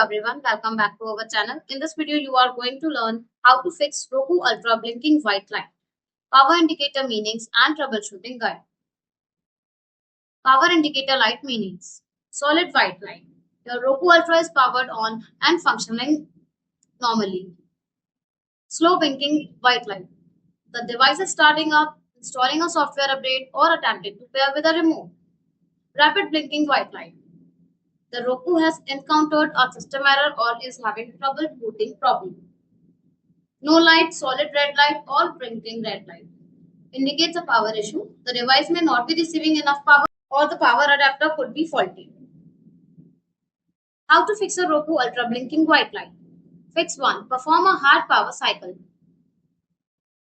Everyone, welcome back to our channel. In this video, you are going to learn how to fix Roku Ultra blinking white light, power indicator meanings and troubleshooting guide. Power indicator light meanings. Solid white light. Your Roku Ultra is powered on and functioning normally. Slow blinking white light. The device is starting up, installing a software update or attempting to pair with a remote. Rapid blinking white light. The Roku has encountered a system error or is having trouble booting properly. No light, solid red light or blinking red light indicates a power issue. The device may not be receiving enough power or the power adapter could be faulty. How to fix a Roku Ultra blinking white light? Fix 1. Perform a hard power cycle.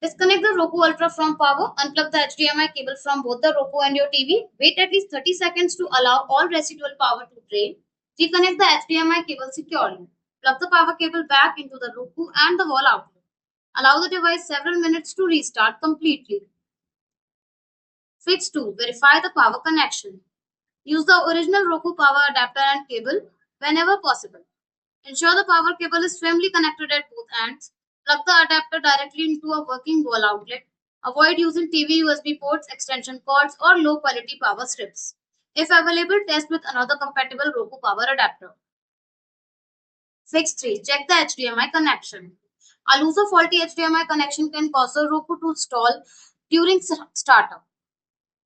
Disconnect the Roku Ultra from power. Unplug the HDMI cable from both the Roku and your TV. Wait at least 30 seconds to allow all residual power to drain. Reconnect the HDMI cable securely. Plug the power cable back into the Roku and the wall outlet. Allow the device several minutes to restart completely. Fix 2. Verify the power connection. Use the original Roku power adapter and cable whenever possible. Ensure the power cable is firmly connected at both ends. Plug the adapter directly into a working wall outlet. Avoid using TV USB ports, extension cords, or low quality power strips. If available, test with another compatible Roku power adapter. Fix 3. Check the HDMI connection. A loose or faulty HDMI connection can cause the Roku to stall during startup.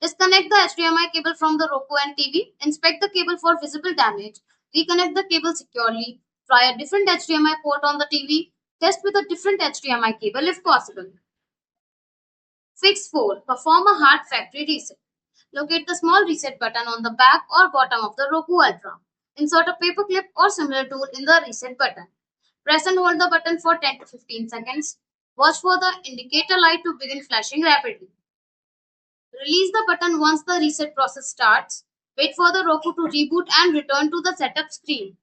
Disconnect the HDMI cable from the Roku and TV. Inspect the cable for visible damage. Reconnect the cable securely. Try a different HDMI port on the TV. Test with a different HDMI cable if possible. Fix 4. Perform a hard factory reset. Locate the small reset button on the back or bottom of the Roku Ultra. Insert a paper clip or similar tool in the reset button. Press and hold the button for 10 to 15 seconds. Watch for the indicator light to begin flashing rapidly. Release the button once the reset process starts. Wait for the Roku to reboot and return to the setup screen.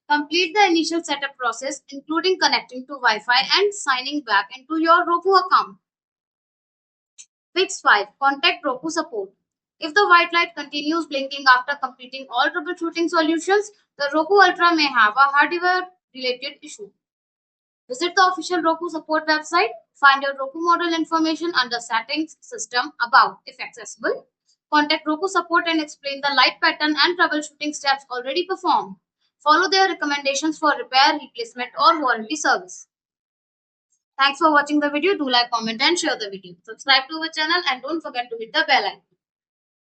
Complete the initial setup process, including connecting to Wi-Fi and signing back into your Roku account. Fix 5. Contact Roku support. If the white light continues blinking after completing all troubleshooting solutions, the Roku Ultra may have a hardware-related issue. Visit the official Roku support website. Find your Roku model information under Settings, System, About, if accessible. Contact Roku support and explain the light pattern and troubleshooting steps already performed. Follow their recommendations for repair, replacement, or warranty service. Thanks for watching the video. Do like, comment, and share the video. Subscribe to our channel and don't forget to hit the bell icon.